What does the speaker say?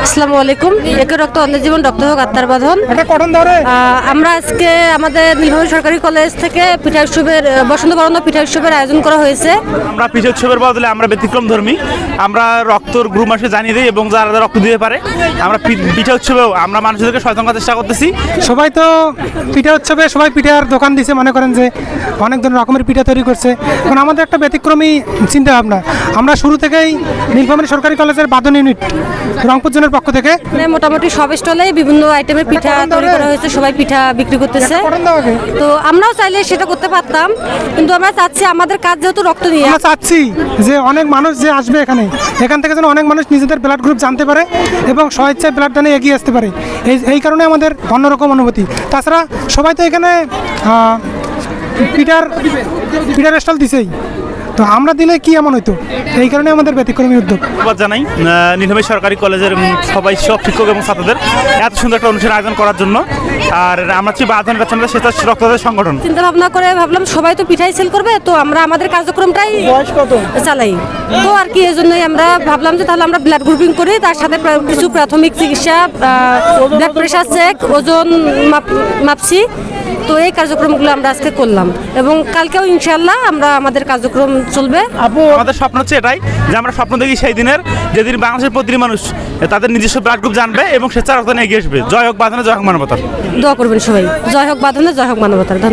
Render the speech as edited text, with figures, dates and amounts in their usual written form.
আসসালামু আলাইকুম। একে রক্ত অন্য জীবন রক্ত হোক আত্মার বাঁধন। আমরা আজকে আমাদের নীলফামারী সরকারি কলেজ থেকে পিঠা উৎসবের বসন্ত বরণ পিঠা উৎসবের আয়োজন করা হয়েছে। আমরা পিঠা উৎসবের বদলে আমরা ব্যতিক্রম ধর্মী, আমরা রক্তর গ্রুপ মাসে জানিয়ে দিই এবং যারা রক্ত দিতে পারে আমরা পিঠা উৎসবেও আমরা মানুষদেরকে সচেতন করার চেষ্টা করতেছি। সবাই তো পিঠা উৎসবে সবাই পিঠার দোকান দিছে, মনে করেন যে অনেক ধরনের রকমের পিঠা তৈরি করছে। এখন আমাদের একটা ব্যতিক্রমী চিন্তা ভাবনা, আমরা শুরু থেকেই নীলফামারী সরকারি কলেজের বাদন ইউনিট রংপুর জোনের পক্ষ থেকে মোটামুটি সব স্টলে বিভিন্ন আইটেমের পিঠা তৈরি করা হয়েছে, সবাই পিঠা বিক্রি করতেছে। তো আমরাও চাইলে সেটা করতে পারতাম, কিন্তু আমরা চাচ্ছি আমাদের কাজ যেহেতু রক্ত নিয়ে, আমরা চাচ্ছি যে অনেক মানুষ যে আসবে এখান থেকে যেন অনেক মানুষ নিজেদের ব্লাড গ্রুপ জানতে পারে এবং স্বেচ্ছায় ব্লাড দানে এগিয়ে আসতে পারে। এই কারণে আমাদের অন্যরকম অনুভূতি। তাছাড়া সবাই তো এখানে পিঠার স্টল দিছেই, তো আমরা দিলে কি এমন হইতো, এই কারণে আমাদের ব্যতিক্রমী উদ্যোগ। ধন্যবাদ জানাই নীলফামারী সরকারি কলেজের সবাই সব শিক্ষক এবং ছাত্রদের এত সুন্দর একটা অনুষ্ঠান আয়োজন করার জন্য। আর আমরা হচ্ছে বাঁধন কাছে সেটা রক্তদান সংগঠন চিন্তা ভাবনা করে ভাবলাম সবাই তো পিঠাই সেল করবে, তো আমরা আমাদের কার্যক্রমটাই চালাই। তো আর কি এই জন্যই আমরা ভাবলাম যে তাহলে আমরা ব্লাড গ্রুপিং করি, তার সাথে কিছু প্রাথমিক চিকিৎসা, ব্লাড প্রেশার চেক, ওজন মাপছি। তো এই কার্যক্রমগুলো আমরা আজকে করলাম এবং কালকেও ইনশাআল্লাহ আমরা আমাদের কার্যক্রম চলবে। আমাদের স্বপ্ন হচ্ছে এটাই যে আমরা স্বপ্ন দেখি সেই দিনের যেদিন বাংলাদেশের প্রতিটি মানুষ তাদের নিজস্ব ব্লাড গ্রুপ জানবে এবং স্বেচ্ছা রক্তদানে এগিয়ে আসবে। জয় হোক বাঁধনে, জয় হোক মানবতার। দোয়া করবেন সবাই। জয় হোক বাঁধনে, জয় হোক মানবতার। ধন্যবাদ।